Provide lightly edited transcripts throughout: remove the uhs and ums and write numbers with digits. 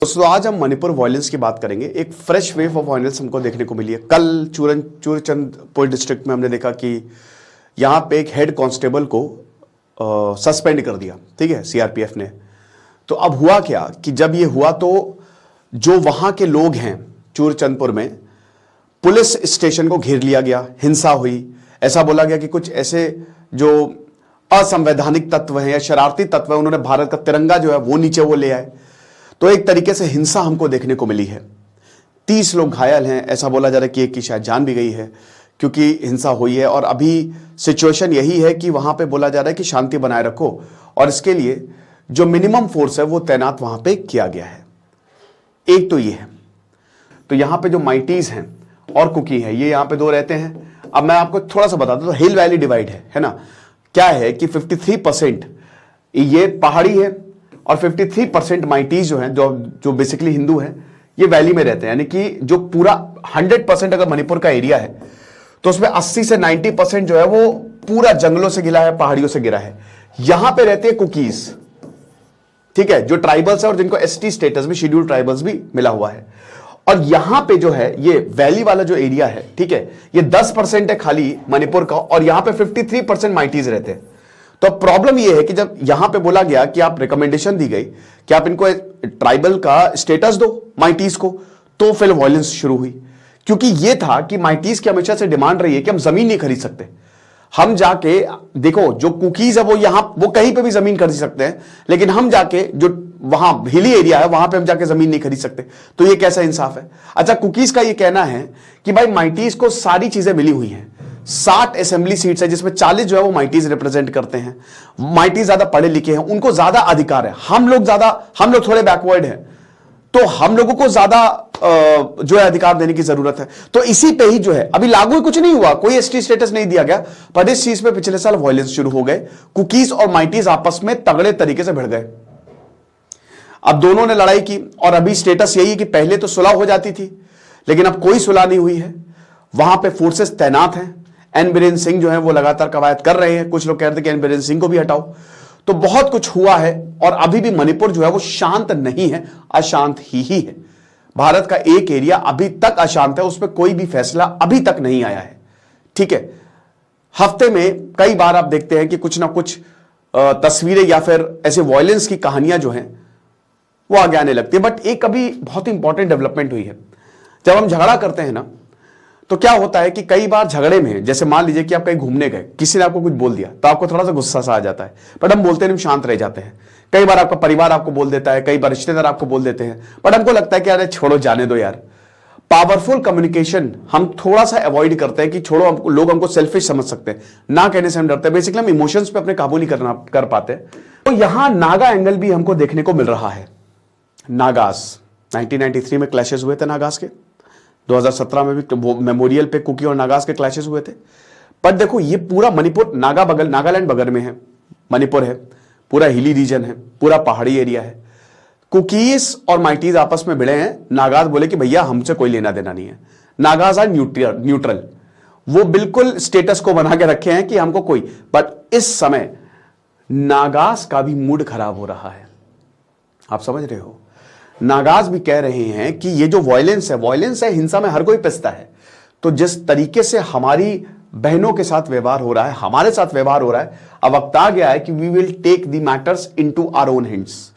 दोस्तों आज हम मणिपुर वायलेंस की बात करेंगे। एक फ्रेश वेव ऑफ वायलेंस हमको देखने को मिली है। कल चूरचंदपुर डिस्ट्रिक्ट में हमने देखा कि यहाँ पे एक हेड कांस्टेबल को सस्पेंड कर दिया, ठीक है, सीआरपीएफ ने। तो अब हुआ क्या कि जब ये हुआ तो जो वहां के लोग हैं चूरचंदपुर में, पुलिस स्टेशन को घेर लिया गया, हिंसा हुई। ऐसा बोला गया कि कुछ ऐसे जो असंवैधानिक तत्व हैं या शरारती तत्व हैं, उन्होंने भारत का तिरंगा जो है वो नीचे वो ले आए। तो एक तरीके से हिंसा हमको देखने को मिली है। 30 लोग घायल हैं, ऐसा बोला जा रहा है कि एक की शायद जान भी गई है क्योंकि हिंसा हुई है। और अभी सिचुएशन यही है कि वहां पे बोला जा रहा है कि शांति बनाए रखो, और इसके लिए जो मिनिमम फोर्स है वो तैनात वहां पे किया गया है। एक तो ये है। तो यहां पे जो माइटीज हैं और कुकी है, ये यहां पे दो रहते हैं। अब मैं आपको थोड़ा सा बता दूं तो हिल वैली डिवाइड है ना। क्या है कि 53% ये पहाड़ी है और 53% माइटीज जो हैं, जो बेसिकली हिंदू हैं, ये वैली में रहते हैं। यानी कि जो पूरा 100% अगर मणिपुर का एरिया है तो उसमें 80 से 90% जो है वो पूरा जंगलों से घिरा है, पहाड़ियों से घिरा है। यहां पे रहते हैं कुकीज, ठीक है, जो ट्राइबल्स है और जिनको एसटी स्टेटस भी, शेड्यूल्ड ट्राइबल्स भी मिला हुआ है। और यहां पे जो है ये वैली वाला जो एरिया है, ठीक है, ये 10% है खाली मणिपुर का, और यहां पे 53% माइटीज रहते हैं। तो प्रॉब्लम यह है कि जब यहां पे बोला गया कि आप रिकमेंडेशन दी गई कि आप इनको ट्राइबल का स्टेटस दो माइटीज को, तो फिर वायलेंस शुरू हुई। क्योंकि यह था कि माइटीज की हमेशा से डिमांड रही है कि हम जमीन नहीं खरीद सकते। हम जाके देखो, जो कुकीज है वो कहीं पे भी जमीन खरीद सकते हैं, लेकिन हम जाके जो वहां हिली एरिया है वहां पे हम जाके जमीन नहीं खरीद सकते। तो ये कैसा इंसाफ है? अच्छा, कुकीज का ये कहना है कि भाई माइटीज को सारी चीजें मिली हुई हैं। 60 असेंबली सीट्स है जिसमें 40 जो है वो माइटीज रिप्रेजेंट करते हैं। माइटीज ज्यादा पढ़े लिखे हैं, उनको ज्यादा अधिकार है। हम लोग थोड़े बैकवर्ड हैं, तो हम लोगों को ज्यादा जो है अधिकार देने की जरूरत है। तो इसी पे ही जो है अभी लागू कुछ नहीं हुआ, कोई एसटी स्टेटस नहीं दिया गया, पर इस चीज पे पिछले साल वायलेंस शुरू हो गए। कुकीज और माइटीज आपस में तगड़े तरीके से भिड़ गए। अब दोनों ने लड़ाई की, और अभी स्टेटस यही है कि पहले तो सुलह हो जाती थी, लेकिन अब कोई सुलह नहीं हुई है। वहां पे फोर्सेस तैनात हैं। एन बीरेन सिंह जो है वो लगातार कवायद कर रहे हैं। कुछ लोग कह रहे थे कि एन बीरेन सिंह को भी हटाओ। तो बहुत कुछ हुआ है, और अभी भी मणिपुर जो है वो शांत नहीं है, अशांत ही है। भारत का एक एरिया अभी तक अशांत है, उसमें कोई भी फैसला अभी तक नहीं आया है, ठीक है। हफ्ते में कई बार आप देखते हैं कि कुछ ना कुछ तस्वीरें या फिर ऐसे वायलेंस की कहानियां जो हैं वो आगे आने लगती है। बट एक अभी बहुत इंपॉर्टेंट डेवलपमेंट हुई है। जब हम झगड़ा करते हैं ना, तो क्या होता है कि कई बार झगड़े में, जैसे मान लीजिए कि आप कहीं घूमने गए, किसी ने आपको कुछ बोल दिया तो आपको थोड़ा सा गुस्सा सा आ जाता है, बट हम बोलते नहीं, शांत रह जाते हैं। कई बार आपका परिवार आपको बोल देता है, कई बार रिश्तेदार आपको बोल देते हैं, बट हमको लगता है कि अरे छोड़ो, जाने दो यार। पावरफुल कम्युनिकेशन हम थोड़ा सा अवॉइड करते हैं कि छोड़ो, लोग हमको सेल्फिश समझ सकते हैं, ना कहने से हम डरते हैं। बेसिकली हम इमोशंस पे अपने काबू नहीं कर पाते। तो यहां नागा एंगल भी हमको देखने को मिल रहा है। नागास 1993 में क्लैशेस हुए थे नागास के, 2017 में भी मेमोरियल पे कुकी और नागास के क्लैशेस हुए थे। पर देखो, ये पूरा मणिपुर नागालैंड बगल में है, मणिपुर है, पूरा हिली रीजन है, पूरा पहाड़ी एरिया है। कुकीज और माइटीज आपस में भिड़े हैं। नागाज बोले कि भैया हमसे कोई लेना देना नहीं है। नागाज आर न्यूट्रल, वो बिल्कुल स्टेटस को बना के रखे हैं कि हमको कोई। बट इस समय नागाज का भी मूड खराब हो रहा है, आप समझ रहे हो। नागाज भी कह रहे हैं कि ये जो वायलेंस है, हिंसा में हर कोई पिसता है। तो जिस तरीके से हमारी बहनों के साथ व्यवहार हो रहा है, हमारे साथ व्यवहार हो रहा है, अब वक्त आ गया है कि we will take the matters into our own hands.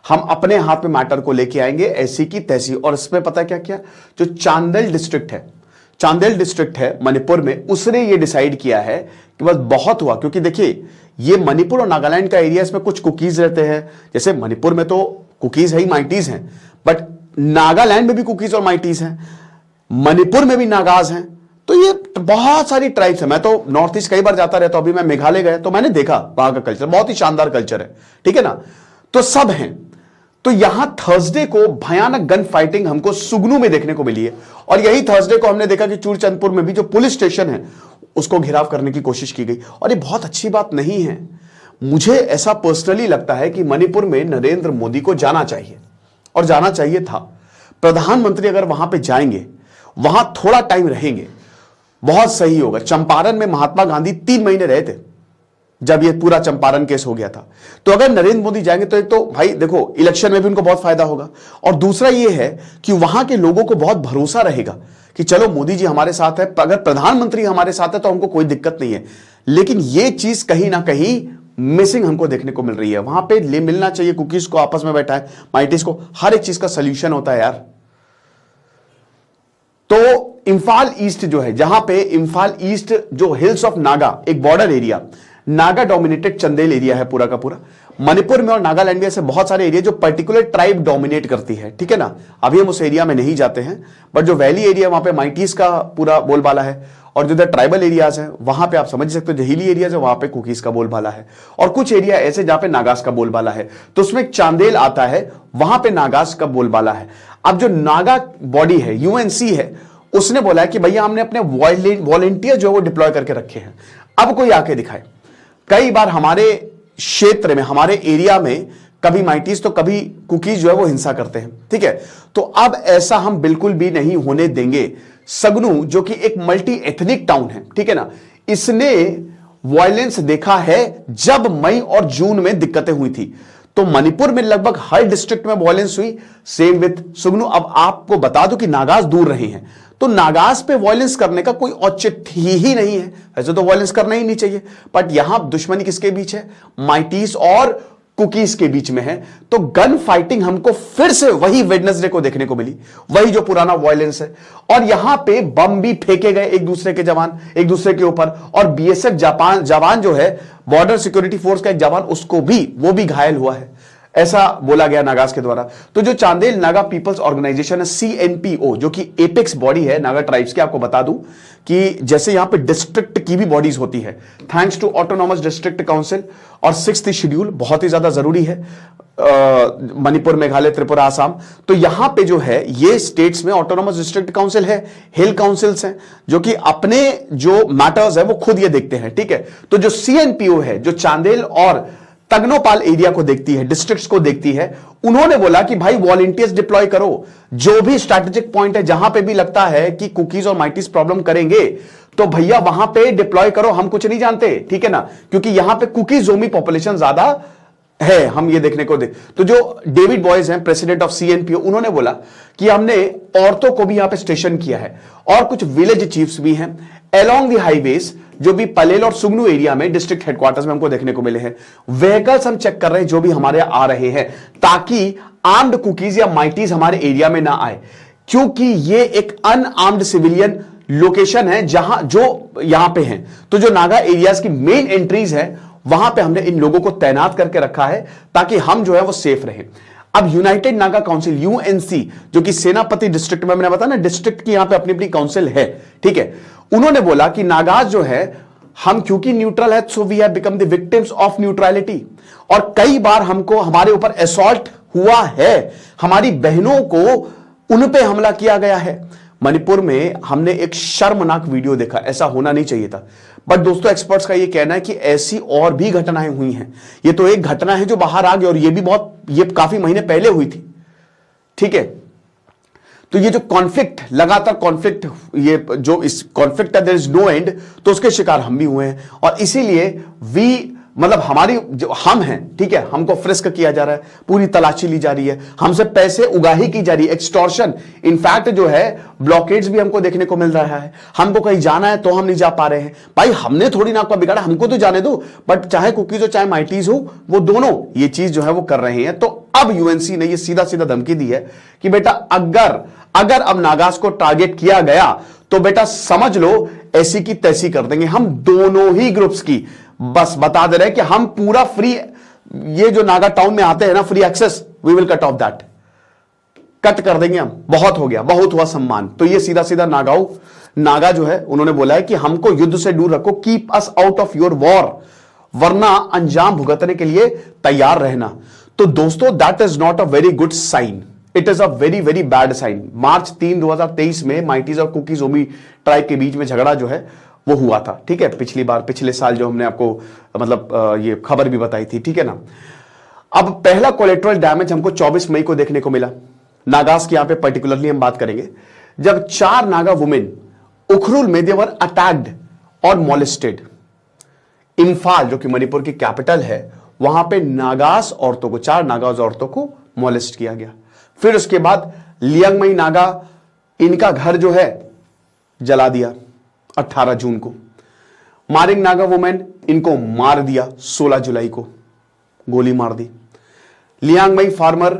हम अपने हाथ में मैटर को लेके आएंगे, ऐसी की तैसी। और इसमें पता क्या किया, जो चांदेल डिस्ट्रिक्ट है मणिपुर में, उसने ये डिसाइड किया है कि बस बहुत हुआ। क्योंकि देखिए, ये मणिपुर और नागालैंड का एरिया, इसमें कुछ कुकीज रहते हैं। जैसे मणिपुर में तो कुकीज है ही, माइटीज हैं, बट नागालैंड में भी कुकीज और माइटीज हैं, मणिपुर में भी नागाज हैं। तो ये बहुत सारी ट्राइब्स है। मैं तो नॉर्थ ईस्ट कई बार जाता रहता हूं। अभी मैं मेघालय गया तो मैंने देखा वहां का कल्चर, बहुत ही शानदार कल्चर है, ठीक है ना। तो सब हैं। तो यहां थर्सडे को भयानक गन फाइटिंग हमको सुगनू में देखने को मिली है। और यही थर्सडे को हमने देखा कि चूरचंदपुर में भी जो पुलिस स्टेशन है उसको घेराव करने की कोशिश की गई। और ये बहुत अच्छी बात नहीं है। मुझे ऐसा पर्सनली लगता है कि मणिपुर में नरेंद्र मोदी को जाना चाहिए, और जाना चाहिए था। प्रधानमंत्री अगर वहां पे जाएंगे, वहां थोड़ा टाइम रहेंगे, बहुत सही होगा। चंपारण में महात्मा गांधी 3 महीने रहे थे, जब ये पूरा चंपारण केस हो गया था। तो अगर नरेंद्र मोदी जाएंगे तो एक तो भाई देखो इलेक्शन में भी उनको बहुत फायदा होगा, और दूसरा ये है कि वहां के लोगों को बहुत भरोसा रहेगा कि चलो मोदी जी हमारे साथ है, अगर प्रधानमंत्री हमारे साथ है तो हमको कोई दिक्कत नहीं है। लेकिन ये चीज कहीं ना कहीं मिसिंग हमको देखने को मिल रही है। वहां पे मिलना चाहिए कुकीज को, आपस में बैठा है माइटीज को, हर एक चीज का सोल्यूशन होता है यार। तो इंफाल ईस्ट जो है, जहां पे इंफाल ईस्ट जो हिल्स ऑफ नागा, एक border area, Naga dominated Chandel area है पूरा का पूरा। मणिपुर में और नागालैंड में ऐसे बहुत सारे एरिया जो पर्टिकुलर ट्राइब डोमिनेट करती है, ठीक है ना। अभी हम उस एरिया में नहीं जाते हैं, बट जो वैली एरिया वहां पे माइटीज का पूरा बोलबाला है, और जो ट्राइबल एरियाज है वहां पे आप समझ सकते हो, जो हिली एरियाज है वहां पे कुकीज का बोलबाला है, और कुछ एरिया ऐसे जहां पे नागास का बोलबाला है। तो उसमें एक चांदेल आता है, वहां पे नागास का बोलबाला है। अब जो नागा बॉडी है, यूएनसी है, उसने बोला है कि भैया हमने अपने वॉलेंटियर जो है वो डिप्लॉय करके रखे हैं, अब कोई आके दिखाए। कई बार हमारे क्षेत्र में, हमारे एरिया में कभी माइटीज तो कभी कुकीज जो है वो हिंसा करते हैं, ठीक है। तो अब ऐसा हम बिल्कुल भी नहीं होने देंगे। सगनू जो कि एक मल्टी एथनिक टाउन है, ठीक है ना, इसने वायलेंस देखा है जब मई और जून में दिक्कतें हुई थी। तो मणिपुर में लगभग हर डिस्ट्रिक्ट में वायलेंस हुई, सेम विथ सुगनू। अब आपको बता दो कि नागास दूर रहे हैं, तो नागास पे वायलेंस करने का कोई औचित्य ही नहीं है। ऐसे तो वायलेंस करना ही नहीं चाहिए, बट यहां दुश्मनी किसके बीच है? माइटीज और कुकीज के बीच में है। तो गन फाइटिंग हमको फिर से वही वेडनेसडे को देखने को मिली, वही जो पुराना वायलेंस है। और यहां पे बम भी फेंके गए एक दूसरे के जवान, एक दूसरे के ऊपर, और बीएसएफ जवान जो है, बॉर्डर सिक्योरिटी फोर्स का एक जवान, उसको भी, वो भी घायल हुआ है, ऐसा बोला गया नागास के द्वारा। तो जो चांदेल नागा पीपल्स ऑर्गेनाइजेशन है, सीएनपीओ, जो कि एपेक्स बॉडी है नागा ट्राइब्स की, आपको बता दूं कि जैसे यहां पे डिस्ट्रिक्ट की भी बॉडीज होती है, thanks to autonomous district council, और 6th शेड्यूल बहुत ही ज्यादा जरूरी है, मणिपुर, मेघालय, त्रिपुरा, आसाम। तो यहां पे जो है ये स्टेट्स में ऑटोनॉमस डिस्ट्रिक्ट काउंसिल है, हिल काउंसिल्स हैं, जो कि अपने जो मैटर्स है वो खुद ये देखते हैं, ठीक है। तो जो सीएनपीओ है, जो चांदेल और तगनोपाल एरिया को देखती है, डिस्ट्रिक्ट्स को देखती है, उन्होंने बोला कि भाई वॉलंटियर्स डिप्लॉय करो, जो भी स्ट्रैटेजिक पॉइंट है, जहां पे भी लगता है कि कुकीज और माइटीज प्रॉब्लम करेंगे, तो भैया वहां पे डिप्लॉय करो, हम कुछ नहीं जानते, ठीक है ना, क्योंकि यहां पे कुकी जोमी पॉपुलेशन ज्यादा है, हम ये देखने को दे। तो जो डेविड बॉयज हैं, प्रेसिडेंट ऑफ सीएनपीओ, उन्होंने बोला कि हमने औरतों को भी यहां पे स्टेशन किया है, और कुछ विलेज चीफ्स भी हैं अलोंग द हाईवेज, जो भी पलेल और सुगनू एरिया में डिस्ट्रिक्ट हेडक्वार्टर्स में हमको देखने को मिले हैं। व्हीकल्स हम चेक कर रहे हैं जो भी हमारे आ रहे हैं, ताकि आर्म्ड कुकीज या माइटीज हमारे एरिया में ना आए, क्योंकि ये एक अनआर्म्ड सिविलियन लोकेशन है जहां जो यहां पे हैं। तो जो नागा एरियाज की मेन एंट्रीज है, वहां पे हमने इन लोगों को तैनात करके रखा है, ताकि हम जो है वो सेफ रहें। अब यूनाइटेड नागा काउंसिल, यूएनसी, जो कि सेनापति डिस्ट्रिक्ट में, मैंने बताया ना, डिस्ट्रिक्ट की यहां पे अपनी अपनी काउंसिल है, ठीक है। उन्होंने बोला कि नागाज जो है, हम क्योंकि न्यूट्रल है, so we have become the victims of neutrality, और कई बार हमको, हमारे ऊपर असॉल्ट हुआ है, हमारी बहनों को उन पे हमला किया गया है। मणिपुर में हमने एक शर्मनाक वीडियो देखा, ऐसा होना नहीं चाहिए था, बट दोस्तों एक्सपर्ट्स का ये कहना है कि ऐसी और भी घटनाएं हुई हैं। ये तो एक घटना है जो बाहर आ गई, और ये काफी महीने पहले हुई थी, ठीक है। तो ये जो कॉन्फ्लिक्ट, लगातार कॉन्फ्लिक्ट, ये जो इस कॉन्फ्लिक्ट का देयर इज नो एंड, तो उसके शिकार हम भी हुए हैं, और इसीलिए मतलब हमारी जो हम हैं, ठीक है, हमको फ्रिस्क किया जा रहा है, पूरी तलाशी ली जा रही है, हमसे पैसे उगाही की जा रही है, एक्सटॉर्शन, इनफैक्ट जो है ब्लॉकेड्स भी हमको देखने को मिल रहा है। हमको कहीं जाना है तो हम नहीं जा पा रहे हैं। भाई हमने थोड़ी ना आपका बिगाड़ा, हमको तो जाने दो, बट चाहे कुकीज हो चाहे माइटीज हो, वो दोनों ये चीज जो है वो कर रहे हैं। तो अब यूएनसी ने ये सीधा सीधा धमकी दी है कि बेटा अगर अब नागास को टारगेट किया गया तो बेटा समझ लो ऐसी की तैसी कर देंगे हम, दोनों ही ग्रुप्स की। बस बता दे रहे हैं कि हम पूरा फ्री, ये जो नागा टाउन में आते हैं ना, free access, we will cut off that, cut कर देंगे हम। बहुत हो गया, बहुत हुआ सम्मान। तो ये सीधा सीधा नागा जो है, उन्होंने बोला है कि हमको युद्ध से दूर रखो, keep us out of your war, वरना अंजाम भुगतने के लिए तैयार रहना। तो दोस्तों that is not a very good sign, it is a very very bad sign. मार्च 3, 2023 में माइटीज और कुकी जोमी ट्राइब के बीच में झगड़ा जो है वो हुआ था, ठीक है, पिछले साल जो हमने आपको मतलब ये खबर भी बताई थी, ठीक है ना। अब पहला कोलेट्रल डैमेज हमको 24 मई को देखने को मिला नागास की, यहां पे पर्टिकुलरली हम बात करेंगे, जब 4 नागा वुमेन उखरुल में दे वर अटैक्ड और मॉलेस्टेड। इंफाल जो कि मणिपुर की कैपिटल है, वहां पे नागास औरतों को, 4 नागास औरतों को मॉलेस्ट किया गया। फिर उसके बाद लियांगमई नागा, इनका घर जो है जला दिया 18 जून को। मारिंग नागा वुमेन, इनको मार दिया 16 जुलाई को, गोली मार दी। लियांगमई फार्मर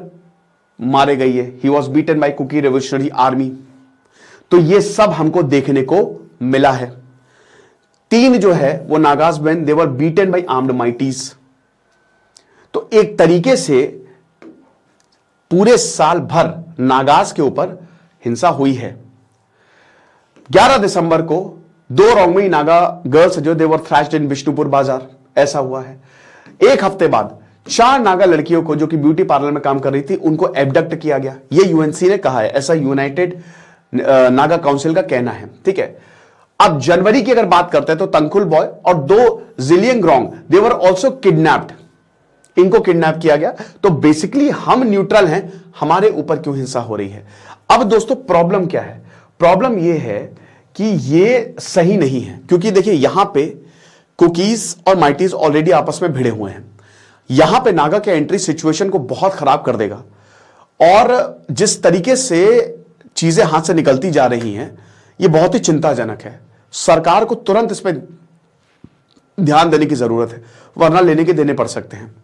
मारे गई है, he was beaten by Kuki revolutionary army. तो ये सब हमको देखने को मिला है। 3 जो है वो नागास मैन, they were beaten by armed mighties. तो एक तरीके से पूरे साल भर नागास के ऊपर हिंसा हुई है। 11 दिसंबर को 2 रोंगमई नागा गर्ल्स जो, दे वर थ्रैश्ड इन बिष्णुपुर बाजार, ऐसा हुआ है। एक हफ्ते बाद 4 नागा लड़कियों को जो कि ब्यूटी पार्लर में काम कर रही थी, उनको एबडक्ट किया गया। ये यूएनसी ने कहा है, ऐसा यूनाइटेड नागा काउंसिल का कहना है, ठीक है। अब जनवरी की अगर बात करते हैं तो तंकुल बॉय और 2 जिलियंगरोंग, दे वर ऑल्सो किडनैप्ड, इनको किडनैप किया गया। तो बेसिकली हम न्यूट्रल हैं, हमारे ऊपर क्यों हिंसा हो रही है। अब दोस्तों प्रॉब्लम क्या है, प्रॉब्लम यह है कि ये सही नहीं है, क्योंकि देखिए यहां पे कुकीज और माइटीज ऑलरेडी आपस में भिड़े हुए हैं। यहां पे नागा के एंट्री सिचुएशन को बहुत खराब कर देगा, और जिस तरीके से चीजें हाथ से निकलती जा रही हैं, ये बहुत ही चिंताजनक है। सरकार को तुरंत इस पर ध्यान देने की जरूरत है, वरना लेने के देने पड़ सकते हैं।